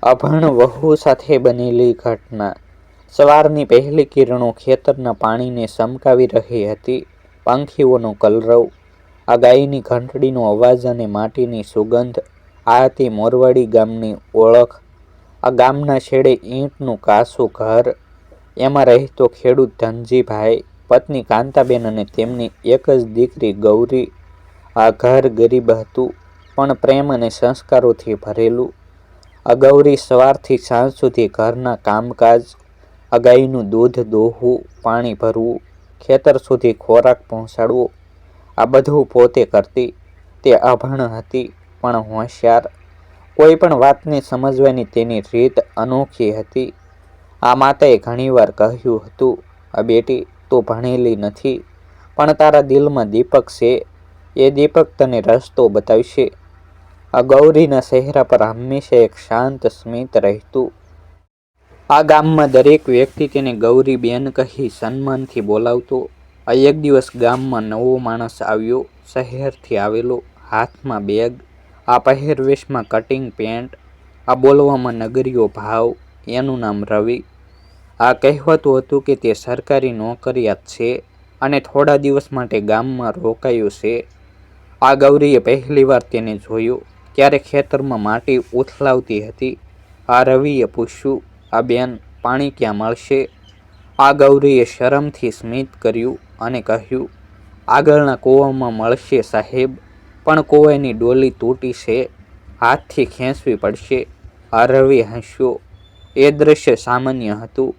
અભણ વહુ સાથે બનેલી ઘટના। સવારની પહેલી કિરણો ખેતરના પાણીને સમકાવી રહી હતી। પંખીઓનો કલરવ, આ ગાયની ઘંટડીનો અવાજ અને માટીની સુગંધ, આ હતી મોરવાડી ગામની ઓળખ। આ ગામના છેડે ઈંટનું કાસું ઘર, એમાં રહેતો ખેડૂત ધનજીભાઈ, પત્ની કાંતાબેન અને તેમની એક જ દીકરી ગૌરી। આ ઘર ગરીબ હતું, પણ પ્રેમ અને સંસ્કારોથી ભરેલું। આ ગૌરી સવારથી સાંજ સુધી ઘરના કામકાજ, આ ગાયનું દૂધ દોહવું, પાણી ભરવું, ખેતર સુધી ખોરાક પહોંચાડવો, આ બધું પોતે કરતી। તે અભણ હતી, પણ હોશિયાર। કોઈ પણ વાતને સમજવાની તેની રીત અનોખી હતી। આ માતાએ ઘણીવાર કહ્યું હતું, આ બેટી, તું ભણેલી નથી, પણ તારા દિલમાં દીપક છે, એ દીપક તને રસ્તો બતાવશે। આ ગૌરીના ચહેરા પર હંમેશા એક શાંત સ્મિત રહેતું। આ ગામમાં દરેક વ્યક્તિ તેને ગૌરી બેન કહી સન્માનથી બોલાવતો। આ એક દિવસ ગામમાં નવો માણસ આવ્યો, શહેરથી આવેલો, હાથમાં બેગ, આ પહેરવેશમાં કટિંગ પેન્ટ, આ બોલવામાં નગરીયો ભાવ। એનું નામ રવિ। આ કહેવાતું હતું કે તે સરકારી નોકરિયાત છે અને થોડા દિવસ માટે ગામમાં રોકાયો છે। આ ગૌરીએ પહેલીવાર તેને જોયો ત્યારે ખેતરમાં માટી ઉથલાવતી હતી। આ રવિએ પૂછ્યું, આ બેન, પાણી ક્યાં મળશે? આ ગૌરીએ શરમથી સ્મિત કર્યું અને કહ્યું, આગળના કૂવામાં મળશે સાહેબ, પણ કૂવાની ડોલી તૂટી છે, હાથથી ખેંચવી પડશે। આ રવિ હસ્યો। એ દ્રશ્ય સામાન્ય હતું,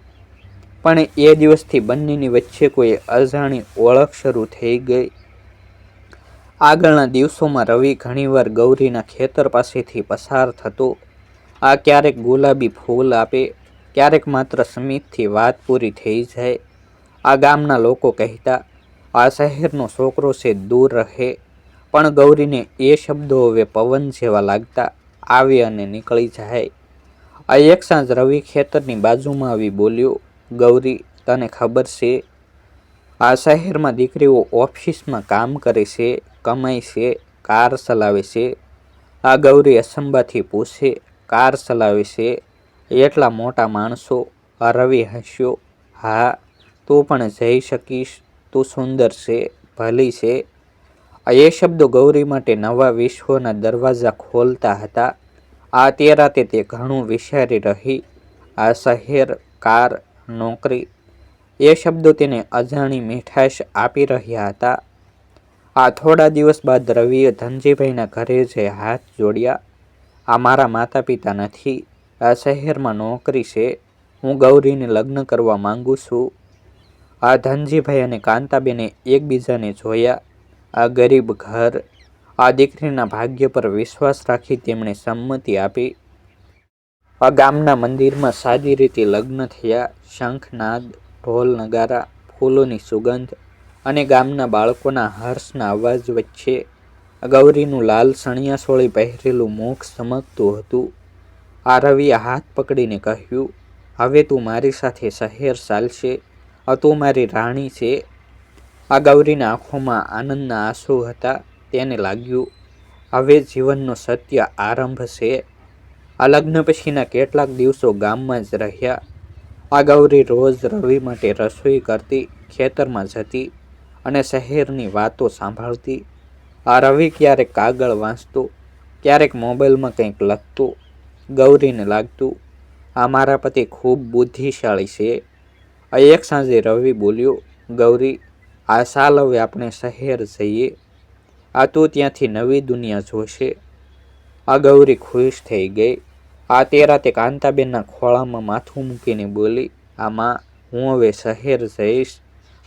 પણ એ દિવસથી બંનેની વચ્ચે કોઈ અજાણી ઓળખ શરૂ થઈ ગઈ। આગળના દિવસોમાં રવિ ઘણીવાર ગૌરીના ખેતર પાસેથી પસાર થતો। આ ક્યારેક ગુલાબી ફૂલ આપે, ક્યારેક માત્ર સ્મિતથી વાત પૂરી થઈ જાય। આ ગામના લોકો કહેતા, આ શહેરનો છોકરો છે, દૂર રહે, પણ ગૌરીને એ શબ્દો હવે પવન જેવા લાગતા, આવે અને નીકળી જાય। આ એક સાંજ રવિ ખેતરની બાજુમાં આવી બોલ્યો, ગૌરી, તને ખબર છે, આ શહેરમાં દીકરીઓ ઓફિસમાં કામ કરે છે, કમાય છે, કાર ચલાવે છે? આ ગૌરી અસંભાથી પૂછે, કાર ચલાવે છે? એટલા મોટા માણસો? આ રવિ હસ્યો, હા, તું પણ જઈ શકીશ, તું સુંદર છે, ભલી છે। એ શબ્દો ગૌરી માટે નવા વિશ્વના દરવાજા ખોલતા હતા। આ તે રાતે તે ઘણું વિચારી રહી। આ શહેર, કાર, નોકરી, એ શબ્દો તેને અજાણી મીઠાશ આપી રહ્યા હતા। આ થોડા દિવસ બાદ રવિએ ધનજીભાઈના ઘરે જઈ હાથ જોડ્યા। આ મારા માતા પિતા નથી, આ શહેરમાં નોકરી છે, હું ગૌરીને લગ્ન કરવા માંગુ છું। આ ધનજીભાઈ અને કાંતાબેને એકબીજાને જોયા। આ ગરીબ ઘર, આ દીકરીના ભાગ્ય પર વિશ્વાસ રાખી તેમણે સંમતિ આપી। આ ગામના મંદિરમાં સાદી રીતે લગ્ન થયા। શંખનાદ, ઢોલ નગારા, ફૂલોની સુગંધ અને ગામના બાળકોના હર્ષના અવાજ વચ્ચે ગૌરીનું લાલ ચણિયાચોળી પહેરેલું મુખ ચમકતું હતું। આ રવિએ હાથ પકડીને કહ્યું, હવે તું મારી સાથે શહેર ચાલશે, તું મારી રાણી છે। આ ગાયના આંખોમાં આનંદના આંસુ હતા। તેને લાગ્યું, હવે જીવનનો સત્ય આરંભ છે। આ લગ્ન પછીના કેટલાક દિવસો ગામમાં જ રહ્યા। આ ગૌરી રોજ રવિ માટે રસોઈ કરતી, ખેતરમાં જતી અને શહેરની વાતો સાંભળતી। આ રવિ ક્યારેક કાગળ વાંચતો, ક્યારેક મોબાઈલમાં કંઈક લખતો। ગૌરીને લાગતું, આ મારા પતિ ખૂબ બુદ્ધિશાળી છે। આ એક સાંજે રવિ બોલ્યો, ગૌરી, આ ચાલ હવે આપણે શહેર જઈએ, આ તું ત્યાંથી નવી દુનિયા જોશે। આ ગૌરી ખુશ થઈ ગઈ। આ તે રાતે કાંતાબેનના ખોળામાં માથું મૂકીને બોલી, આ માં, હું હવે શહેર જઈશ,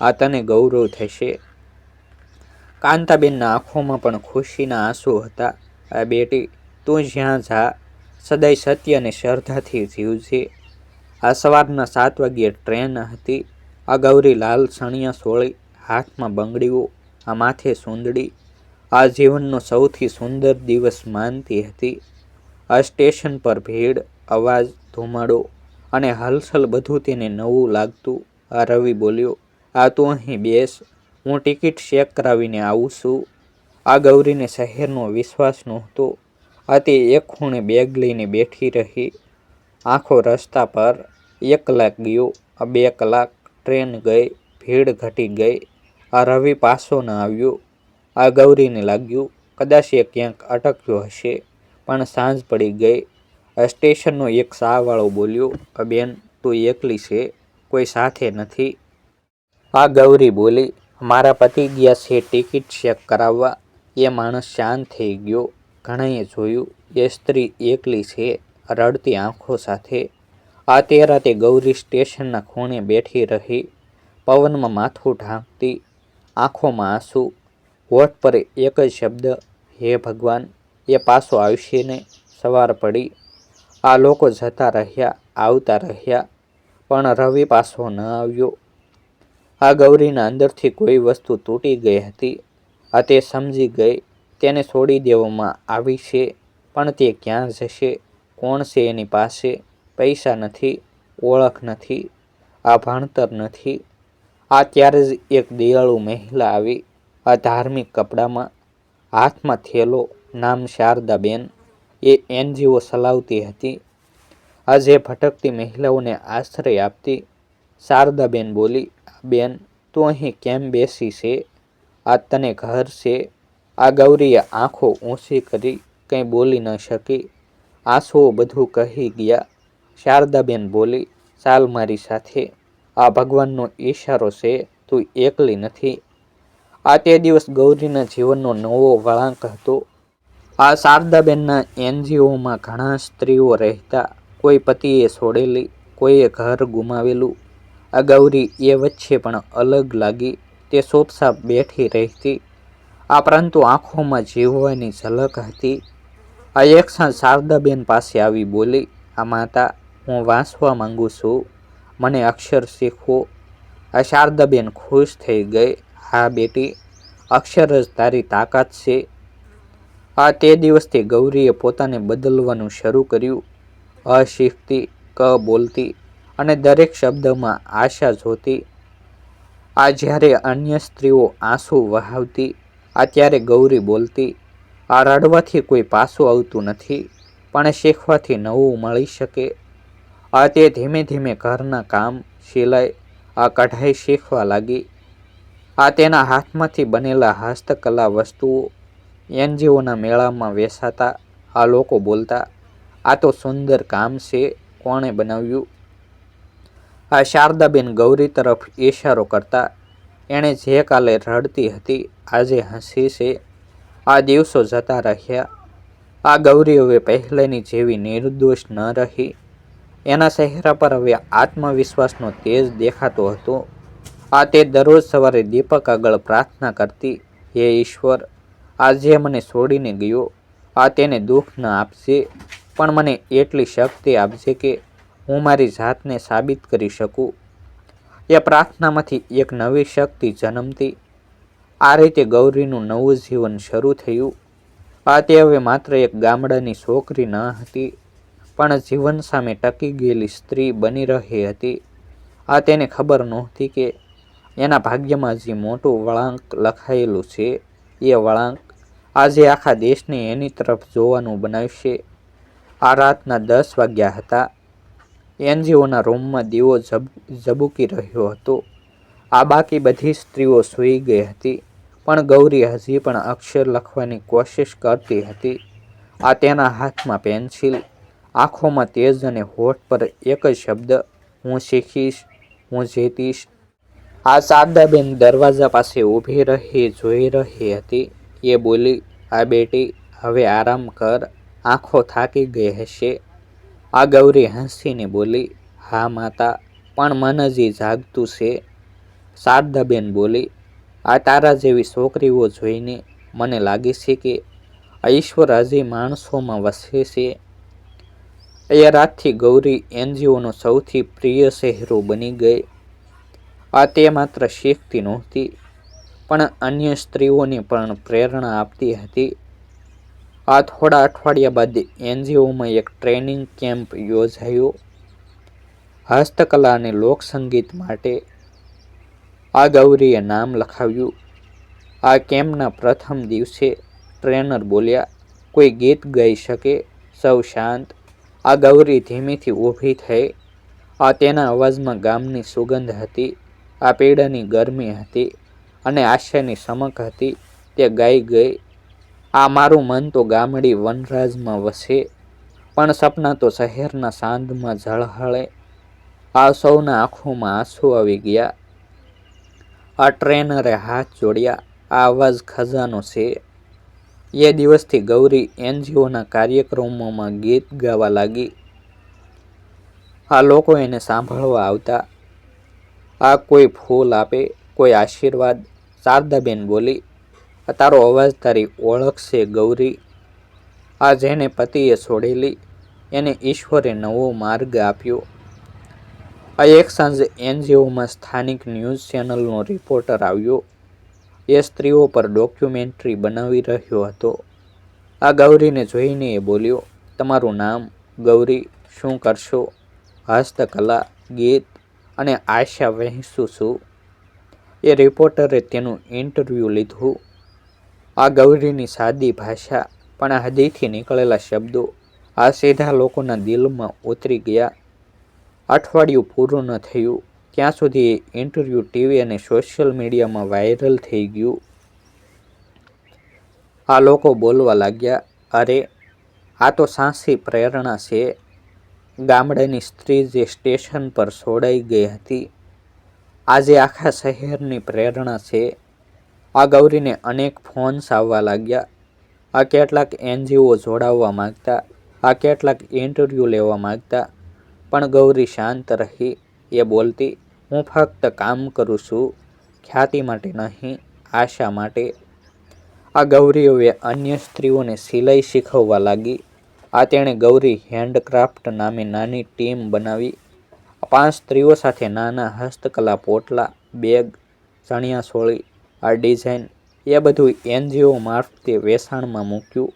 આ તને ગૌરવ થશે। કાંતાબેનના આંખોમાં પણ ખુશીના આંસુ હતા। આ બેટી, તું જ્યાં જા, સદાય સત્ય અને શ્રદ્ધાથી જીવજે। આ સવારના 7 વાગ્યે ટ્રેન હતી। આ ગૌરી લાલ ચણિયાચોળી, હાથમાં બંગડીઓ, આ માથે સુંદડી, આ જીવનનો સૌથી સુંદર દિવસ માનતી હતી। આ સ્ટેશન પર ભીડ, અવાજ, ધુમાડો અને હલચલ બધું તેને નવું લાગતું। આ રવિ બોલ્યો, આ તું અહીં બેસ, હું ટિકિટ ચેક કરાવીને આવું છું। આ ગૌરીને શહેરનો વિશ્વાસ નહોતો। આ તે એક ખૂણે બેગ લઈને બેઠી રહી। આખો રસ્તા પર 1 કલાક ગયો. 2 કલાક ટ્રેન ગઈ. ભીડ ઘટી ગઈ. આ રવિ પાછો ન આવ્યો. આ ગૌરીને લાગ્યું કદાચ એ ક્યાંક અટક્યો હશે. પણ સાંજ પડી ગઈ. સ્ટેશનનો એક શાહવાળો બોલ્યો, બેન, તું એકલી છે, કોઈ સાથે નથી. આ ગૌરી બોલી, મારા પતિ ગયા છે ટિકિટ ચેક કરાવવા. એ માણસ શાંત થઈ ગયો. ઘણાએ જોયું એ સ્ત્રી એકલી છે, રડતી આંખો સાથે. આ તે રાતે ગૌરી સ્ટેશનના ખૂણે બેઠી રહી, પવનમાં માથું ઢાંકતી, આંખોમાં આંસુ, હોઠ પર એક જ શબ્દ, હે ભગવાન, એ પાછો આવશે ને. સવાર પડી. આ લોકો જતા રહ્યા, આવતા રહ્યા, પણ રવિ પાછો ન આવ્યો. આ ગૌરીના અંદરથી કોઈ વસ્તુ તૂટી ગઈ હતી. આ તે સમજી ગઈ તેને છોડી દેવામાં આવી છે, પણ તે ક્યાં જશે? કોણ છે એની પાસે? પૈસા નથી, ઓળખ નથી, આ ભણતર નથી. આ ત્યારે જ એક દયાળુ મહિલા આવી. આ ધાર્મિક કપડામાં, હાથમાં થેલો, નામ શારદાબેન. એ NGO ચલાવતી હતી. આ જે ભટકતી મહિલાઓને આશ્રય આપતી. શારદાબેન બોલી, બેન, તું અહીં કેમ બેસી છે? આ તને ઘર છે? આ ગૌરીએ આંખો ઊંચી કરી, કંઈ બોલી ન શકી. આંસુઓ બધું કહી ગયા. શારદાબેન બોલી, ચાલ મારી સાથે. આ ભગવાનનો ઈશારો છે, તું એકલી નથી. આ તે દિવસ ગૌરીના જીવનનો નવો વળાંક હતો. આ શારદાબેનના NGOમાં ઘણા સ્ત્રીઓ રહેતા. કોઈ પતિએ છોડેલી, કોઈએ ઘર ગુમાવેલું. આ ગૌરી એ વચ્ચે પણ અલગ લાગી. તે ચૂપચાપ બેઠી રહેતી. આ પરંતુ આંખોમાં જીવવાની ઝલક હતી. આ એક સાંજ શારદાબેન પાસે આવી બોલી, આ માતા, હું વાંચવા માંગુ છું, મને અક્ષર શીખવો. આ શારદાબેન ખુશ થઈ ગઈ. હા બેટી, અક્ષર જ તારી તાકાત છે. આ તે દિવસથી ગૌરીએ પોતાને બદલવાનું શરૂ કર્યું. શીખતી, બોલતી અને દરેક શબ્દમાં આશા જોતી. આ જ્યારે અન્ય સ્ત્રીઓ આંસુ વહાવતી, આ ત્યારે ગૌરી બોલતી, આ રડવાથી કોઈ પાછું આવતું નથી, પણ શીખવાથી નવું મળી શકે. આ તે ધીમે ધીમે ઘરના કામ, સિલાઈ, આ કઢાઈ શીખવા લાગી. આ તેના હાથમાંથી બનેલા હસ્તકલા વસ્તુઓ NGOના મેળામાં વેચાતા. આ લોકો બોલતા, આ તો સુંદર કામ છે, કોણે બનાવ્યું? આ શારદાબેન ગૌરી તરફ ઈશારો કરતા. એણે જે કાલે રડતી હતી, આજે હસી છે. આ દિવસો જતા રહ્યા. આ ગૌરી હવે પહેલાંની જેવી નિર્દોષ ન રહી. એના ચહેરા પર હવે આત્મવિશ્વાસનો તેજ દેખાતો હતો. આ તે દરરોજ સવારે દીપક આગળ પ્રાર્થના કરતી, હે ઈશ્વર, આ જે મને છોડીને ગયો, આ તેને દુઃખ ન આપજે, પણ મને એટલી શક્તિ આપજે કે હું મારી જાતને સાબિત કરી શકું. એ પ્રાર્થનામાંથી એક નવી શક્તિ જન્મતી. આ રીતે ગૌરીનું નવું જીવન શરૂ થયું. આ તે હવે માત્ર એક ગામડાની છોકરી ન હતી, પણ જીવન સામે ટકી ગયેલી સ્ત્રી બની રહી હતી. આ તેને ખબર નહોતી કે એના ભાગ્યમાં જે મોટું વળાંક લખાયેલું છે, એ વળાંક આજે આખા દેશને એની તરફ જોવાનું બનાવશે. આ રાતના 10 વાગ્યા હતા. NGOના રૂમમાં દીવો ઝબૂકી રહ્યો હતો. આ બાકી બધી સ્ત્રીઓ સૂઈ ગઈ હતી, પણ ગૌરી હજી પણ અક્ષર લખવાની કોશિશ કરતી હતી. આ તેના હાથમાં પેન્સિલ, આંખોમાં તેજ અને હોઠ પર એક જ શબ્દ, હું શીખીશ, હું જીતીશ. આ શારદાબેન દરવાજા પાસે ઊભી રહી જોઈ રહી હતી. એ બોલી, આ બેટી, હવે આરામ કર, આંખો થાકી ગઈ હશે. આ ગૌરી હસીને બોલી, હા માતા, પણ મન હજી જાગતું છે. શારદાબેન બોલી, આ તારા જેવી છોકરીઓ જોઈને મને લાગે છે કે ઈશ્વર હજી માણસોમાં વસે છે. એ રાતથી ગૌરી NGOનો સૌથી પ્રિય ચહેરો બની ગઈ. આ તે માત્ર શીખતી નહોતી, પણ અન્ય સ્ત્રીઓને પણ પ્રેરણા આપતી હતી. આ થોડા અઠવાડિયા બાદ NGOમાં એક ટ્રેનિંગ કેમ્પ યોજાયો, હસ્તકલા અને લોકસંગીત માટે. આ ગૌરીએ નામ લખાવ્યું. આ કેમ્પના પ્રથમ દિવસે ટ્રેનર બોલ્યા, કોઈ ગીત ગાઈ શકે? સૌ શાંત. આ ગૌરી ધીમેથી ઊભી થઈ. આ તેના અવાજમાં ગામની સુગંધ હતી, આ પીડાની ગરમી હતી અને આશાની સમક હતી. તે ગાઈ ગઈ, આ મારું મન તો ગામડી વનરાજમાં વસે, પણ સપના તો શહેરના સાંજમાં ઝળહળે. આ સૌના આંખોમાં આંસુ આવી ગયા. આ ટ્રેનરે હાથ જોડ્યા. આ અવાજ ખજાનો છે. એ દિવસથી ગૌરી એનજીઓના કાર્યક્રમોમાં ગીત ગાવા લાગી. આ લોકો એને સાંભળવા આવતા. આ કોઈ ફૂલ આપે, કોઈ આશીર્વાદ. શારદાબેન બોલી, તારો અવાજ તારી ઓળખ છે ગૌરી. આ જેને પતિએ છોડેલી, એને ઈશ્વરે નવો માર્ગ આપ્યો. આ એક સાંજે એનજીઓમાં સ્થાનિક ન્યૂઝ ચેનલનો રિપોર્ટર આવ્યો. એ સ્ત્રીઓ પર ડોક્યુમેન્ટરી બનાવી રહ્યો હતો. આ ગૌરીને જોઈને એ બોલ્યો, તમારું નામ? ગૌરી. શું કરશો? હસ્તકલા, ગીત અને આશા વહેંચું છું. એ રિપોર્ટરે તેનું ઇન્ટરવ્યૂ લીધું. આ ગૌરીની સાદી ભાષા, પણ આ હૃદયથી નીકળેલા શબ્દો આ સીધા લોકોના દિલમાં ઉતરી ગયા. અઠવાડિયું પૂરું ન થયું ત્યાં સુધી એ ઇન્ટરવ્યૂ ટીવી અને સોશિયલ મીડિયામાં વાયરલ થઈ ગયું. આ લોકો બોલવા લાગ્યા, અરે આ તો સાચી પ્રેરણા છે. ગામડાની સ્ત્રી જે સ્ટેશન પર છોડાઈ ગઈ હતી, આજે આખા શહેરની પ્રેરણા છે. આ ગૌરીને અનેક ફોન્સ આવવા લાગ્યા. આ કેટલાક એનજીઓ જોડાવવા માંગતા, આ કેટલાક ઇન્ટરવ્યૂ લેવા માંગતા, પણ ગૌરી શાંત રહી. એ બોલતી, હું ફક્ત કામ કરું છું, ખ્યાતિ માટે નહીં, આશા માટે. આ ગૌરી હવે અન્ય સ્ત્રીઓને સિલાઈ શીખવવા લાગી. આ તેણે ગૌરી હેન્ડક્રાફ્ટ નામે નાની ટીમ બનાવી. 5 સ્ત્રીઓ સાથે નાના હસ્તકલા પોટલા, બેગ, ચણિયાચોળી, આ ડિઝાઇન એ બધું એનજીઓ મારફતે વેચાણમાં મૂક્યું.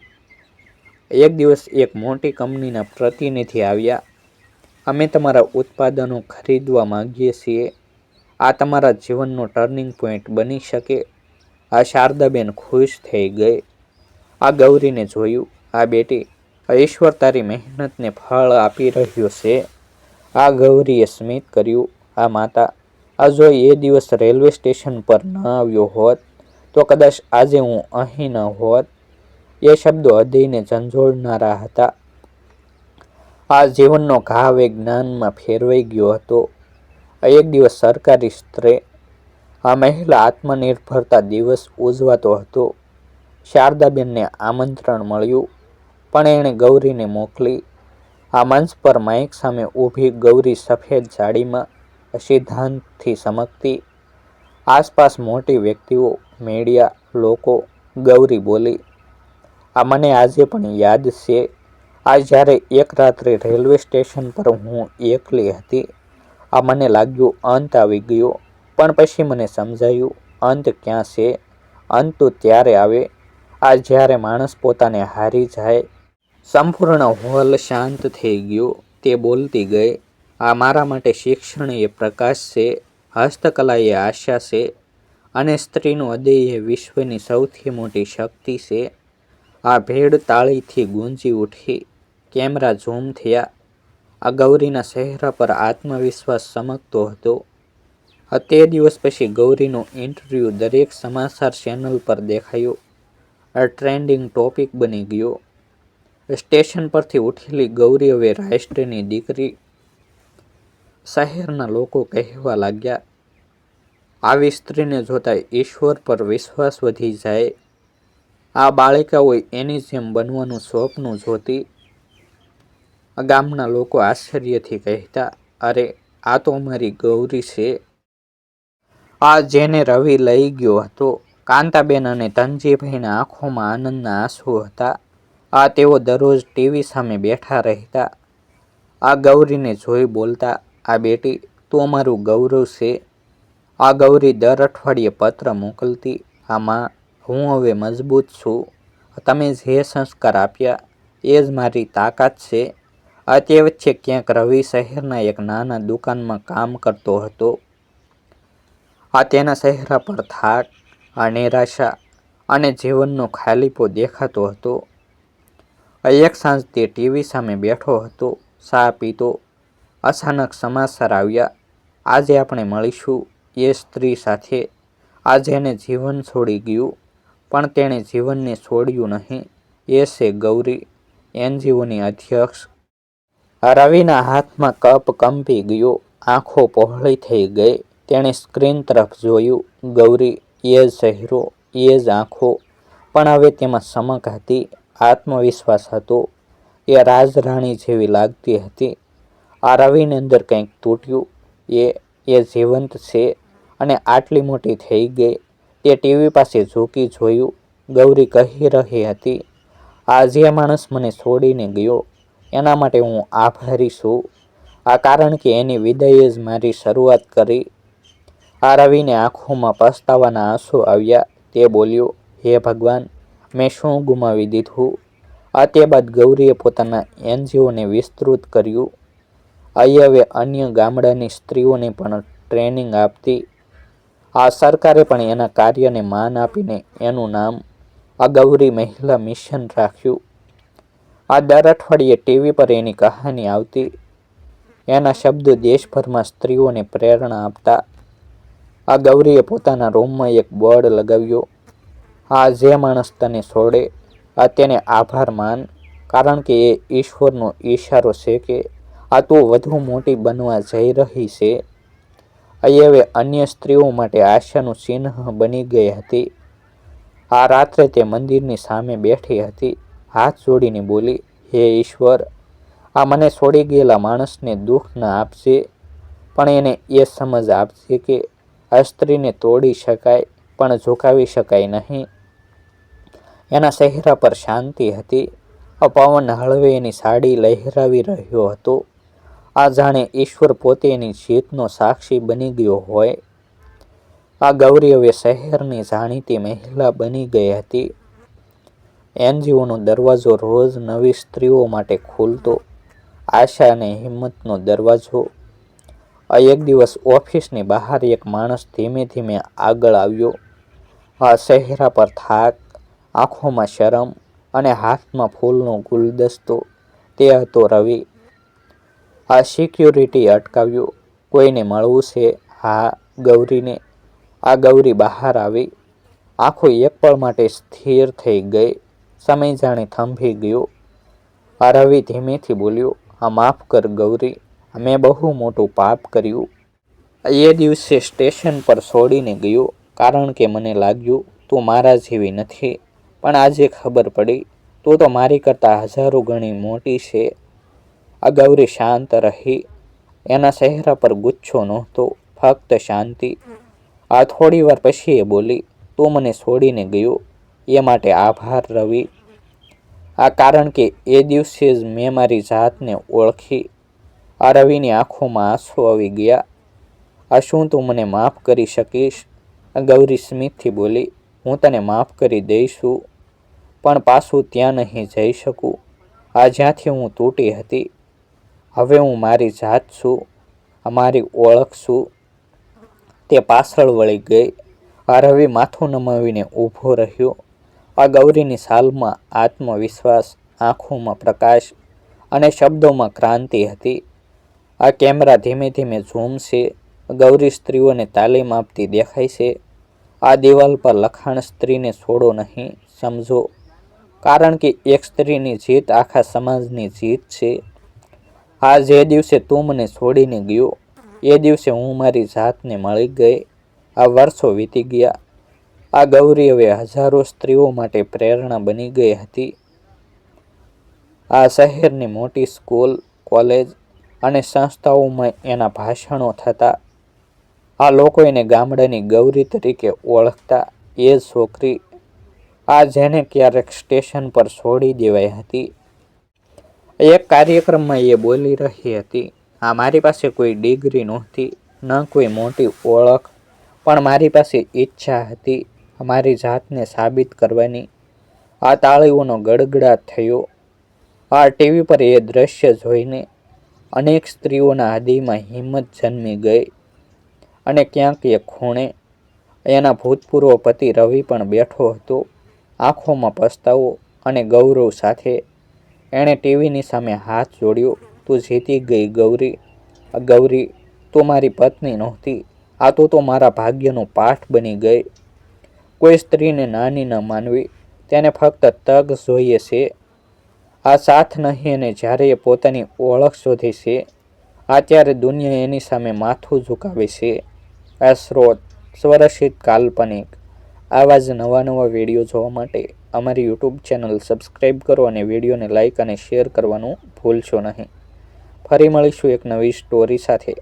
એક દિવસ એક મોટી કંપનીના પ્રતિનિધિ આવ્યા. અમે તમારા ઉત્પાદનો ખરીદવા માંગીએ છીએ. આ તમારા જીવનનો ટર્નિંગ પોઈન્ટ બની શકે. આ શારદાબેન ખુશ થઈ ગઈ. આ ગૌરીને જોયું. આ બેટી, ઈશ્વર તારી મહેનતને ફળ આપી રહ્યો છે. આ ગૌરીએ સ્મિત કર્યું. આ માતા, આ જો એ દિવસ રેલવે સ્ટેશન પર ન આવ્યો હોત તો કદાચ આજે હું અહીં ન હોત. એ શબ્દો હૃદયને ઝંઝોળનારા હતા. આ જીવનનો ઘા હવે જ્ઞાનમાં ફેરવાઈ ગયો હતો. એક દિવસ સરકારી સ્તરે આ મહિલા આત્મનિર્ભરતા દિવસ ઉજવાતો હતો. શારદાબેનને આમંત્રણ મળ્યું, પણ એણે ગૌરીને મોકલી. આ મંચ પર માઇક સામે ઊભી ગૌરી સફેદ સાડીમાં સિદ્ધાંતથી ચમકતી. આસપાસ મોટી વ્યક્તિઓ, મીડિયા, લોકો. ગૌરી બોલી, આ મને આજે પણ યાદ છે. આ જ્યારે એક રાત્રે રેલવે સ્ટેશન પર હું એકલી હતી. આ મને લાગ્યું અંત આવી ગયો, પણ પછી મને સમજાયું અંત ક્યાં છે. અંત તો ત્યારે આવે આ જ્યારે માણસ પોતાને હારી જાય. સંપૂર્ણ હોલ શાંત થઈ ગયો. તે બોલતી ગઈ, આ મારા માટે શિક્ષણ એ પ્રકાશ છે, હસ્તકલા એ આશા છે, અને સ્ત્રીનું હૃદય એ વિશ્વની સૌથી મોટી શક્તિ છે. આ ભીડ તાળીથી ગુંજી ઉઠી. કેમેરા ઝૂમ થયા. આ ગૌરીના ચહેરા પર આત્મવિશ્વાસ ચમકતો હતો. તે દિવસ પછી ગૌરીનો ઇન્ટરવ્યૂ દરેક સમાચાર ચેનલ પર દેખાયો. ટ્રેન્ડિંગ ટોપિક બની ગયો. સ્ટેશન પરથી ઉઠેલી ગૌરી હવે રાષ્ટ્રની દીકરી. શહેરના લોકો કહેવા લાગ્યા, આવી સ્ત્રીને જોતા ઈશ્વર પર વિશ્વાસ વધી જાય. આ બાળિકાઓ એની જેમ બનવાનું સ્વપ્ન જોતી. ગામના લોકો આશ્ચર્યથી કહેતા, અરે આ તો અમારી ગૌરી છે. આ જેને રવિ લઈ ગયો હતો. કાંતાબેન અને ધનજીભાઈના આંખોમાં આનંદના આંસુ હતા. આ તેઓ દરરોજ ટીવી સામે બેઠા રહેતા. આ ગૌરીને જોઈ બોલતા, આ બેટી, તું અમારું ગૌરવ છે. આ ગૌરી દર અઠવાડિયે પત્ર મોકલતી, આ માં, હું હવે મજબૂત છું. તમે જે સંસ્કાર આપ્યા એ જ મારી તાકાત છે. આ તે વચ્ચે ક્યાંક રવિ શહેરના એક નાના દુકાનમાં કામ કરતો હતો. આ તેના ચહેરા પર થાક, આ નિરાશા અને જીવનનો ખાલીપો દેખાતો હતો. એક સાંજ તે ટીવી સામે બેઠો હતો, ચા પીતો. અચાનક સમાચાર આવ્યા, આજે આપણે મળીશું એ સ્ત્રી સાથે. આજે એને જીવન છોડી ગયું, પણ તેણે જીવનને છોડ્યું નહીં. એ છે ગૌરી, એનજીઓની અધ્યક્ષ. રવિના હાથમાં કપ કંપી ગયો, આંખો પહોળી થઈ ગઈ. તેણે સ્ક્રીન તરફ જોયું. ગૌરી, એ જ ચહેરો, એ જ આંખો, પણ હવે તેમાં ચમક હતી, આત્મવિશ્વાસ હતો. એ રાજરાણી જેવી લાગતી હતી. આ રવિની અંદર કંઈક તૂટ્યું. એ જીવંત છે અને આટલી મોટી થઈ ગઈ. તે ટીવી પાસે ઝૂકી જોયું. ગૌરી કહી રહી હતી, આ જે માણસ મને છોડીને ગયો એના માટે હું આભારી છું. આ કારણ કે એની વિદાયે જ મારી શરૂઆત કરી. આ રવિને આંખોમાં પસ્તાવાના આંસુ આવ્યા. તે બોલ્યો, હે ભગવાન, મેં શું ગુમાવી દીધું? તે બાદ ગૌરીએ પોતાના એનજીઓને વિસ્તૃત કર્યું. હવે અન્ય ગામડાની સ્ત્રીઓને પણ ટ્રેનિંગ આપતી. આ સરકારે પણ એના કાર્યને માન આપીને એનું નામ ગૌરી મહિલા મિશન રાખ્યું. દર અઠવાડિયે ટીવી પર એની કહાની આવતી. એના શબ્દો દેશભરમાં સ્ત્રીઓને પ્રેરણા આપતા. ગૌરીએ પોતાના રૂમમાં એક બોર્ડ લગાવ્યો, જે માણસ તને છોડે તેને આભાર માન, કારણ કે એ ઈશ્વરનો ઈશારો છે કે તું વધુ મોટી બનવા જઈ રહી છે. હવે અન્ય સ્ત્રીઓ માટે આશાનું ચિહ્ન બની ગઈ હતી. રાત્રે તે મંદિરની સામે બેઠી હતી, હાથ જોડીને બોલી, હે ઈશ્વર, મને છોડી ગયેલા માણસને દુઃખ ન આપજે, પણ એને એ સમજ આપજે કે આ સ્ત્રીને તોડી શકાય પણ ઝુકાવી શકાય નહીં. એના ચહેરા પર શાંતિ હતી. પવન હળવે એની સાડી લહેરાવી રહ્યો હતો. જાણે ઈશ્વર પોતે એની જીતનો સાક્ષી બની ગયો હોય. ગૌરી હવે શહેરની જાણીતી મહિલા બની ગઈ હતી. એનજીઓનો દરવાજો રોજ નવી સ્ત્રીઓ માટે ખુલતો, આશા અને હિંમતનો દરવાજો. એક દિવસ ઓફિસની બહાર એક માણસ ધીમે ધીમે આગળ આવ્યો. ચહેરા પર થાક, આંખોમાં શરમ અને હાથમાં ફૂલનો ગુલદસ્તો. તે હતો રવિ. સિક્યુરિટી અટકાવ્યો. કોઈને મળવું છે? હા, ગૌરીને. ગૌરી બહાર આવી. આંખો એક પળ માટે સ્થિર થઈ ગઈ. સમય જાણે થંભી ગયો. રવિ ધીમેથી બોલ્યો, માફ કર ગૌરી, મેં બહુ મોટું પાપ કર્યું. એ દિવસે સ્ટેશન પર છોડીને ગયો, કારણ કે મને લાગ્યું તું મારા જેવી નથી. પણ આજે ખબર પડી, તું તો મારી કરતાં હજારો ગણી મોટી છે. ગૌરી શાંત રહી. એના ચહેરા પર ગુસ્સો નહોતો, ફક્ત શાંતિ. થોડી વાર પછી એ બોલી, તું મને છોડીને ગયો એ માટે આભાર રવિ. કારણ કે એ દિવસે જ મેં મારી જાતને ઓળખી. રવિની આંખોમાં આંસુ આવી ગયા. શું તું મને માફ કરી શકીશ? ગૌરી સ્મિતથી બોલી, હું તને માફ કરી દઈશું, પણ પાછું ત્યાં નહીં જઈ શકું જ્યાંથી હું તૂટી હતી. હવે હું મારી જાત છું, મારી ઓળખ છું. તે પાછળ વળી ગઈ. રવિ માથું નમાવીને ઊભો રહ્યો. ગૌરીની સાલમાં આત્મવિશ્વાસ, આંખોમાં પ્રકાશ અને શબ્દોમાં ક્રાંતિ હતી. કેમેરા ધીમે ધીમે ઝૂમશે. ગૌરી સ્ત્રીઓને તાલીમ આપતી દેખાય છે. દિવાલ પર લખાણ, સ્ત્રીને છોડો નહીં, સમજો, કારણ કે એક સ્ત્રીની જીત આખા સમાજની જીત છે. જે દિવસે તું મને છોડીને ગયો એ દિવસે હું મારી જાતને મળી ગઈ. વર્ષો વીતી ગયા. ગૌરી હવે હજારો સ્ત્રીઓ માટે પ્રેરણા બની ગઈ હતી. શહેરની મોટી સ્કૂલ, કોલેજ અને સંસ્થાઓમાં એના ભાષણો થતા. લોકો એને ગામડાની ગૌરી તરીકે ઓળખતા. એ જ છોકરી જેને ક્યારેક સ્ટેશન પર છોડી દેવાઈ હતી. એક કાર્યક્રમમાં એ બોલી રહી હતી, મારી પાસે કોઈ ડિગ્રી નહોતી, ન કોઈ મોટી ઓળખ, પણ મારી પાસે ઈચ્છા હતી મારી જાતને સાબિત કરવાની. તાળીઓનો ગડગડાટ થયો. ટીવી પર એ દ્રશ્ય જોઈને અનેક સ્ત્રીઓના હૃદયમાં હિંમત જન્મી ગઈ. અને ક્યાંક એક ખૂણે એના ભૂતપૂર્વ પતિ રવિ પણ બેઠો હતો, આંખોમાં પસ્તાવો અને ગૌરવ સાથે. એણે ટીવીની સામે હાથ જોડ્યો. તું જીતી ગઈ ગૌરી. ગૌરી, તું મારી પત્ની નહોતી. આ તો મારા ભાગ્યનો પાઠ બની ગઈ. કોઈ સ્ત્રીને નાની ન માનવી. તેને ફક્ત તક જોઈએ છે, આ સાથ નહીં. અને જ્યારે એ પોતાની ઓળખ શોધે છે, અત્યારે દુનિયા એની સામે માથું ઝુકાવે છે. આ સ્વરચિત કાલ્પનિક આવા જ નવા વિડીયો જોવા માટે અમારી યુટ્યુબ ચેનલ સબસ્ક્રાઈબ કરો અને વિડીયોને લાઇક અને શેર કરવાનું ભૂલશો નહીં. ફરી મળીશું એક નવી સ્ટોરી સાથે.